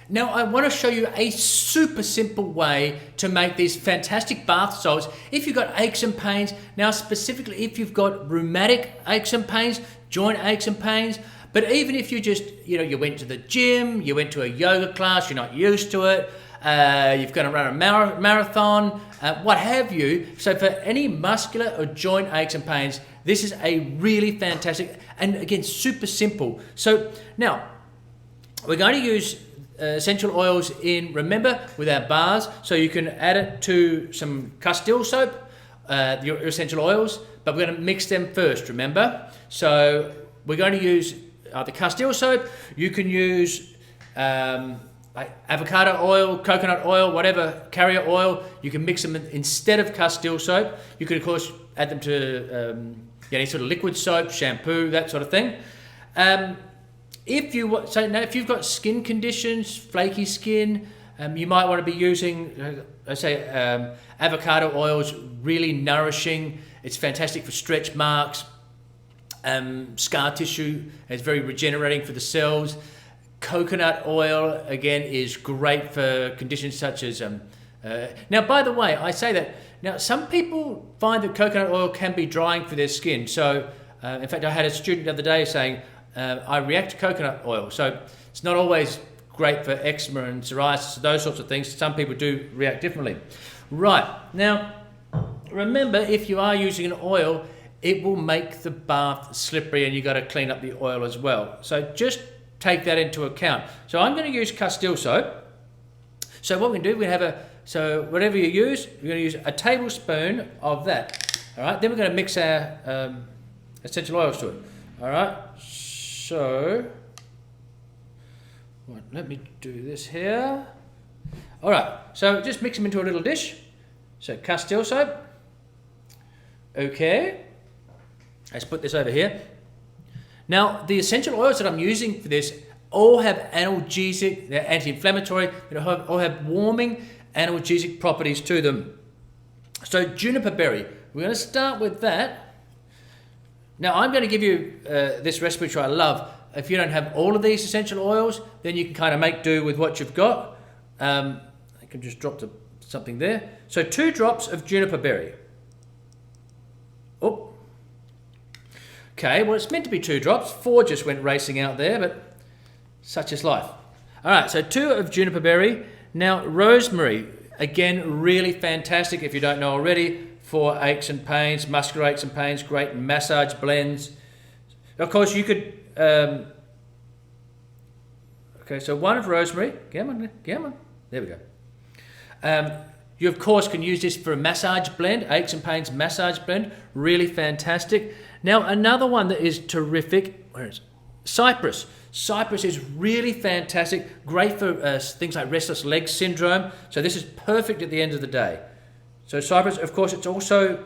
Now I want to show you a super simple way to make these fantastic bath salts if you've got aches and pains. Now specifically if you've got rheumatic aches and pains, joint aches and pains, but even if you just, you went to the gym, you went to a yoga class, you're not used to it, you've got to run a marathon, what have you. So for any muscular or joint aches and pains, this is a really fantastic, and again, super simple. So now we're going to use essential oils remember, with our bars, so you can add it to some Castile soap, your essential oils, but we're going to mix them first, remember? So we're going to use the Castile soap. You can use like avocado oil, coconut oil, whatever, carrier oil. You can mix them instead of Castile soap. You could, of course, add them to any sort of liquid soap, shampoo, that sort of thing. If you've got skin conditions, flaky skin, you might want to be using, avocado oil is really nourishing. It's fantastic for stretch marks, scar tissue. It's very regenerating for the cells. Coconut oil, again, is great for conditions such as... now, by the way, I say that, now some people find that coconut oil can be drying for their skin. So, in fact, I had a student the other day saying, I react to coconut oil. So it's not always great for eczema and psoriasis, those sorts of things. Some people do react differently. Right, now, remember, if you are using an oil, it will make the bath slippery and you've got to clean up the oil as well. So just take that into account. So I'm going to use Castile soap. So what we can do, so whatever you use, we're going to use a tablespoon of that. All right, then we're going to mix our essential oils to it. All right, so let me do this here. All right, so just mix them into a little dish. So Castile soap. Okay, let's put this over here. Now, the essential oils that I'm using for this all have analgesic, they're anti-inflammatory, they all have warming analgesic properties to them. So juniper berry, we're going to start with that. Now, I'm going to give you this recipe which I love. If you don't have all of these essential oils, then you can kind of make do with what you've got. I can just drop something there. So 2 drops of juniper berry. Oh. Okay, well, it's meant to be 2 drops. 4 just went racing out there, but such is life. All right, so 2 of juniper berry. Now, rosemary, again, really fantastic if you don't know already, for aches and pains, muscular aches and pains, great massage blends. Of course, you could... okay, so 1 of rosemary. Come on. There we go. You, of course, can use this for a massage blend, aches and pains massage blend, really fantastic. Now, another one that is terrific, where is it? Cypress. Cypress is really fantastic, great for things like restless leg syndrome. So this is perfect at the end of the day. So cypress, of course, it's also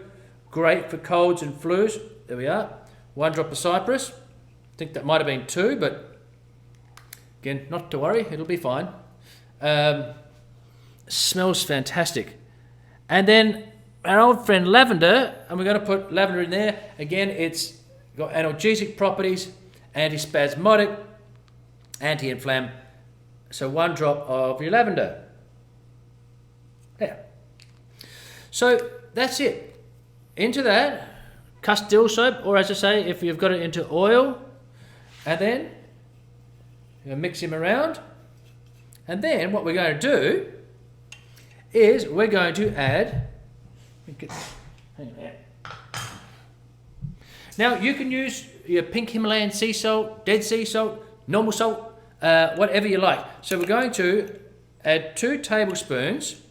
great for colds and flus. There we are. 1 drop of cypress. I think that might have been 2, but again, not to worry, it'll be fine. Smells fantastic. And then our old friend lavender, and we're going to put lavender in there. Again, it's got analgesic properties, antispasmodic, anti-inflammatory. So 1 drop of your lavender. There. So that's it. Into that, Castile soap, or as I say, if you've got it into oil, and then you mix him around. And then what we're going to do is we're going to add... Now you can use your pink Himalayan sea salt, dead sea salt, normal salt, whatever you like. So we're going to add 2 tablespoons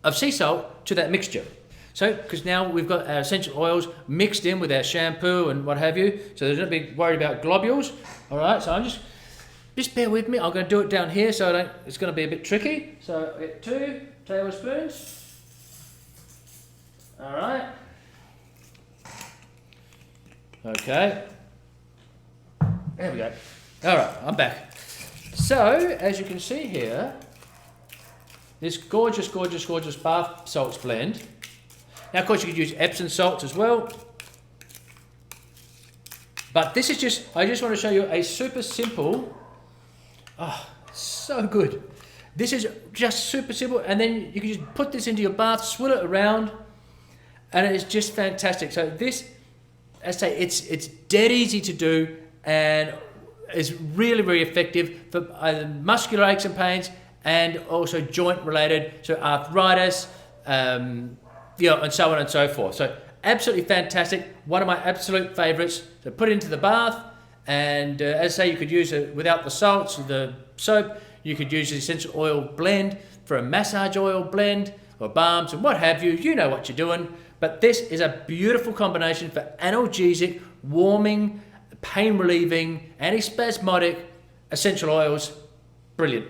of sea salt to that mixture. So, because now we've got our essential oils mixed in with our shampoo and what have you, so there's not be worried about globules. All right, so I'm just bear with me. I'm going to do it down here, so it's going to be a bit tricky. So I get 2 tablespoons. All right. Okay. There we go. All right, I'm back. So, as you can see here, this gorgeous, gorgeous, gorgeous bath salts blend. Now, of course, you could use Epsom salts as well. But this is I just want to show you a super simple, So good. This is just super simple, and then you can just put this into your bath, swill it around, and it's just fantastic. So this, as I say, it's dead easy to do, and is really, really effective for either muscular aches and pains and also joint related, so arthritis, and so on and so forth. So absolutely fantastic. One of my absolute favorites. So put it into the bath, and as I say, you could use it without the salts or the soap. You could use the essential oil blend for a massage oil blend or balms and what have you. You know what you're doing. But this is a beautiful combination for analgesic, warming, pain relieving, antispasmodic essential oils. Brilliant.